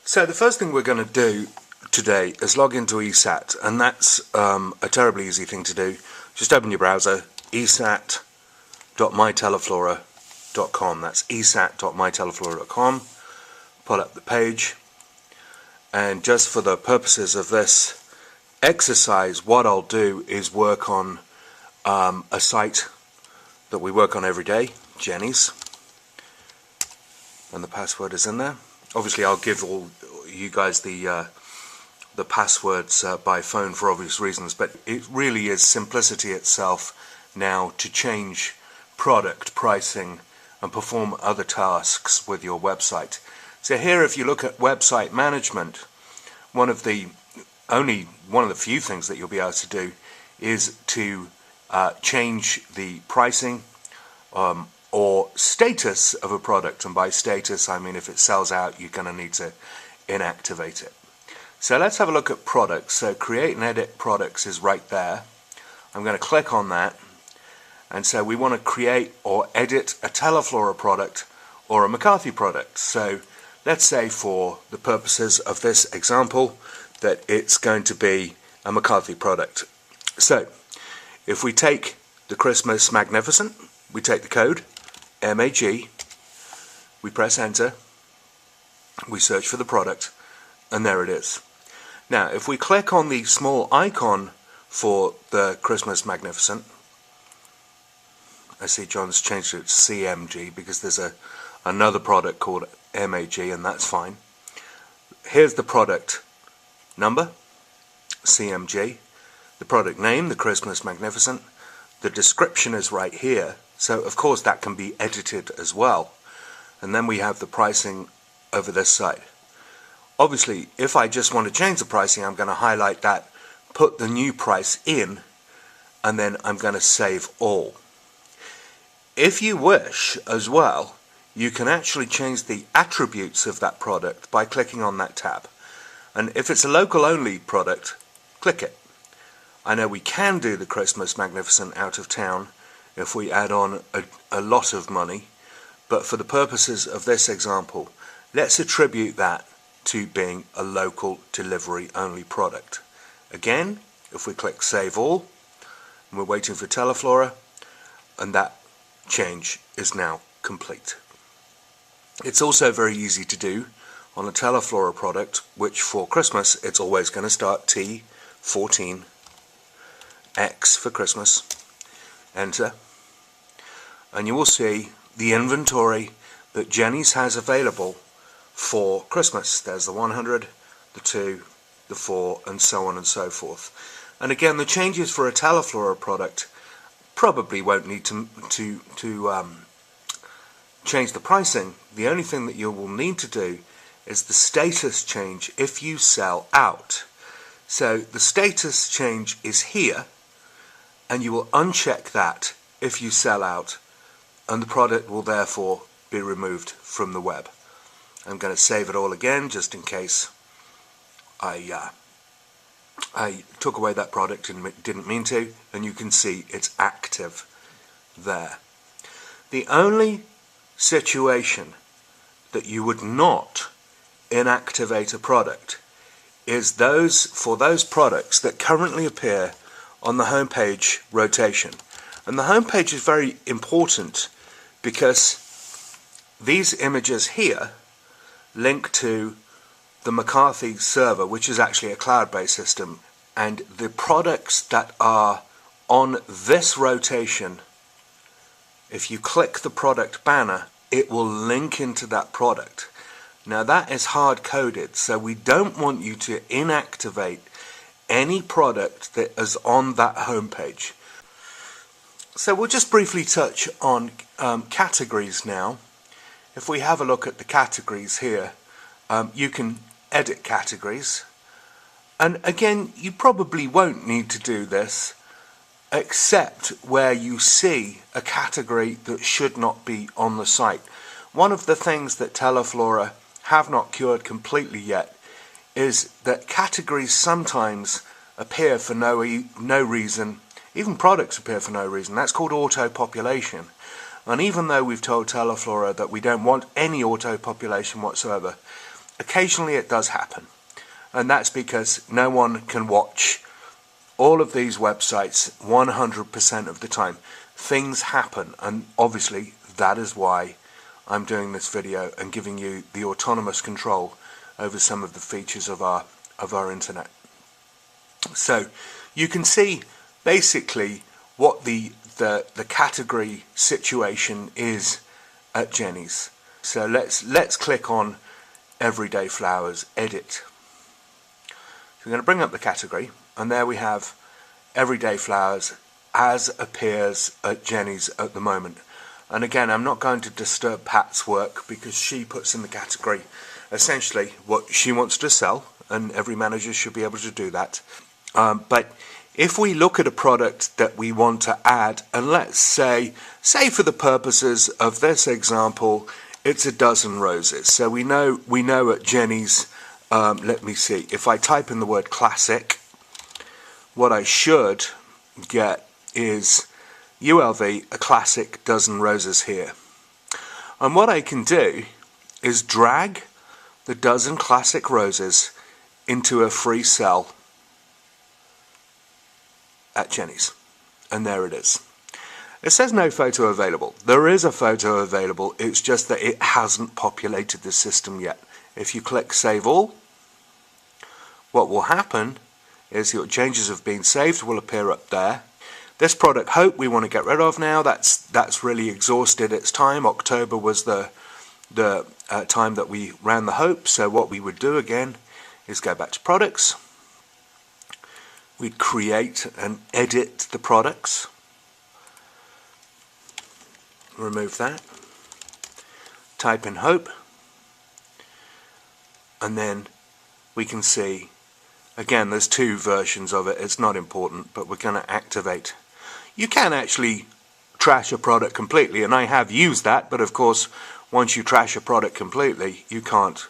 So the first thing we're going to do today is log into ESAT, and that's a terribly easy thing to do. Just open your browser, esat.myteleflora.com. That's esat.myteleflora.com. Pull up the page, and just for the purposes of this exercise, what I'll do is work on a site that we work on every day, Jenny's, and the password is in there. Obviously, I'll give all you guys the passwords by phone for obvious reasons, but it really is simplicity itself now to change product pricing and perform other tasks with your website. So here, if you look at website management, one of the few things that you'll be able to do is to change the pricing or status of a product, and by status I mean if it sells out, you're going to need to inactivate it. So let's have a look at products. So create and edit products is right there. I'm going to click on that, and so we want to create or edit a Teleflora product or a McCarthy product. So let's say for the purposes of this example that it's going to be a McCarthy product. So if we take the Christmas Magnificent, we take the code MAG, we press enter, we search for the product, and there it is. Now if we click on the small icon for the Christmas Magnificent, I see John's changed it to CMG because there's another product called MAG, and that's fine. Here's the product number, CMG, the product name, the Christmas Magnificent, the description is right here, so of course that can be edited as well, and then we have the pricing over this side. Obviously, if I just want to change the pricing, I'm going to highlight that, put the new price in, and then I'm going to save all. If you wish as well, you can actually change the attributes of that product by clicking on that tab. And if it's a local only product, click it. I know we can do the Christmas Magnificent out of town if we add on a lot of money, but for the purposes of this example, let's attribute that to being a local delivery only product. Again, if we click Save All, and we're waiting for Teleflora, and that change is now complete. It's also very easy to do on a Teleflora product, which for Christmas it's always going to start T14X for Christmas. Enter, and you will see the inventory that Jenny's has available for Christmas. There's the 100, the 2, the 4, and so on and so forth. And again, the changes for a Teleflora product probably won't need to change the pricing. The only thing that you will need to do is the status change if you sell out. So the status change is here, and you will uncheck that if you sell out, and the product will therefore be removed from the web. I'm going to save it all again just in case I took away that product and didn't mean to, and you can see it's active there. The only situation that you would not inactivate a product is for those products that currently appear on the homepage rotation. And the homepage is very important because these images here link to the McCarthy server, which is actually a cloud-based system, and the products that are on this rotation, if you click the product banner, it will link into that product. Now that is hard-coded, so we don't want you to inactivate any product that is on that homepage. So we'll just briefly touch on categories now. If we have a look at the categories here, you can edit categories, and again you probably won't need to do this except where you see a category that should not be on the site. One of the things that Teleflora have not cured completely yet is that categories sometimes appear for no reason. Even products appear for no reason. That's called auto-population. And even though we've told Teleflora that we don't want any auto-population whatsoever, occasionally it does happen, and that's because no one can watch all of these websites 100% of the time. Things happen, and obviously that is why I'm doing this video and giving you the autonomous control over some of the features of our internet. So you can see basically what the category situation is at Jenny's. So let's click on Everyday Flowers, Edit. So we're going to bring up the category, and there we have Everyday Flowers as appears at Jenny's at the moment. And again, I'm not going to disturb Pat's work because she puts in the category essentially what she wants to sell, and every manager should be able to do that. But if we look at a product that we want to add, and let's say for the purposes of this example, it's a dozen roses. So we know at Jenny's, let me see, if I type in the word classic, what I should get is ULV, a classic dozen roses here. And what I can do is drag the dozen classic roses into a free cell at Jenny's. And there it is. It says no photo available. There is a photo available, it's just that it hasn't populated the system yet. If you click Save All, what will happen is your changes have been saved will appear up there. This product Hope we want to get rid of now. That's really exhausted its time. October was the time that we ran the Hope. So what we would do again is go back to products. We'd create and edit the products. Remove that. Type in Hope. And then we can see, again, there's two versions of it. It's not important, but we're going to activate. You can actually trash a product completely, and I have used that, but of course, once you trash a product completely, you can't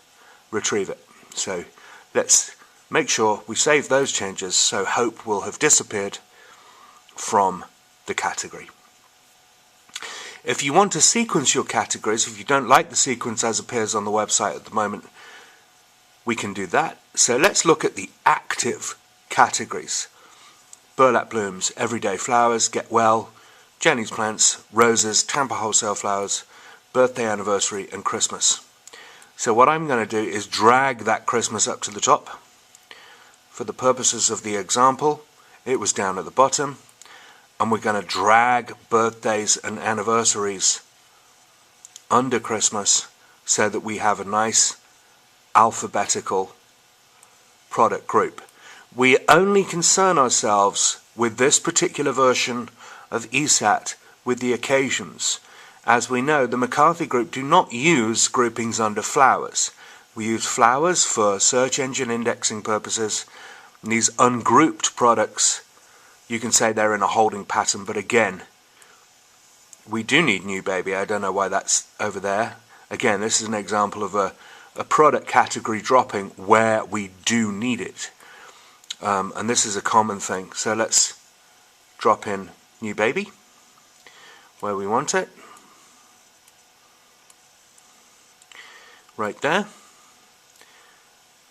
retrieve it. So let's make sure we save those changes so Hope will have disappeared from the category. If you want to sequence your categories, if you don't like the sequence as appears on the website at the moment, we can do that. So let's look at the active categories. Burlap Blooms, Everyday Flowers, Get Well, Jenny's Plants, Roses, Tampa Wholesale Flowers, Birthday Anniversary, and Christmas. So what I'm going to do is drag that Christmas up to the top. For the purposes of the example, it was down at the bottom. And we're going to drag birthdays and anniversaries under Christmas so that we have a nice alphabetical product group. We only concern ourselves with this particular version of ESAT with the occasions. As we know, the McCarthy Group do not use groupings under flowers. We use flowers for search engine indexing purposes, and these ungrouped products, you can say they're in a holding pattern, but again, we do need New Baby. I don't know why that's over there. Again, this is an example of a product category dropping where we do need it. And this is a common thing. So let's drop in New Baby where we want it. Right there.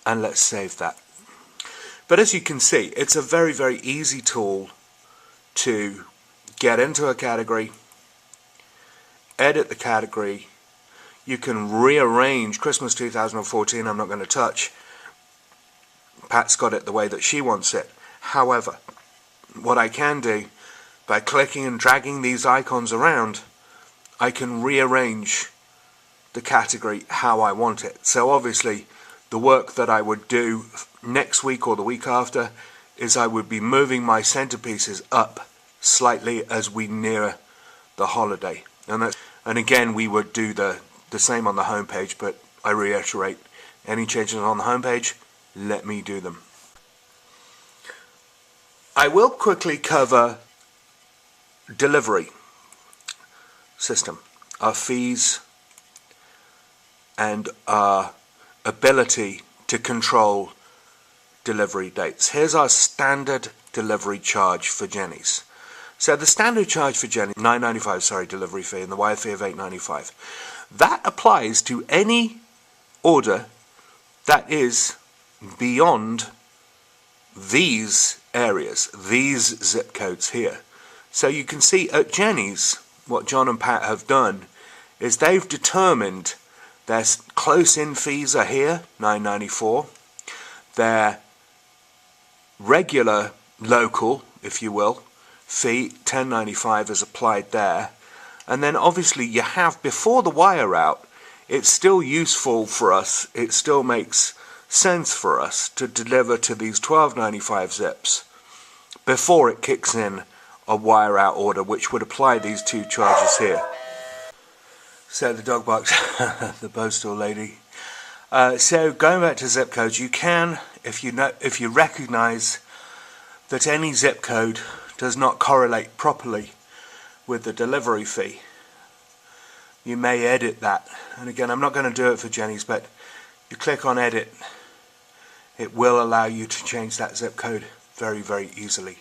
And let's save that. But as you can see, it's a very, very easy tool to get into a category, edit the category. You can rearrange Christmas 2014, I'm not going to touch. Pat's got it the way that she wants it. However, what I can do, by clicking and dragging these icons around, I can rearrange the category how I want it. So obviously, the work that I would do next week or the week after is I would be moving my centerpieces up slightly as we near the holiday. And again, we would do the same on the home page, but I reiterate, any changes on the home page, let me do them. I will quickly cover delivery system, our fees, and our ability to control delivery dates. Here's our standard delivery charge for Jenny's. So the standard charge for Jenny's, $9.95, delivery fee, and the wire fee of $8.95. That applies to any order that is beyond these areas, these zip codes here. So you can see at Jenny's, what John and Pat have done is they've determined their close-in fees are here, $9.94. Their regular local, if you will, fee, $10.95 is applied there. And then obviously you have, before the wire out, it's still useful for us, it still makes sense for us to deliver to these $12.95 zips before it kicks in a wire out order, which would apply these two charges here. So the dog barks, the postal lady. So going back to zip codes, you can, if you recognise that any zip code does not correlate properly with the delivery fee, you may edit that. And again, I'm not going to do it for Jenny's, but you click on edit, it will allow you to change that zip code very, very easily.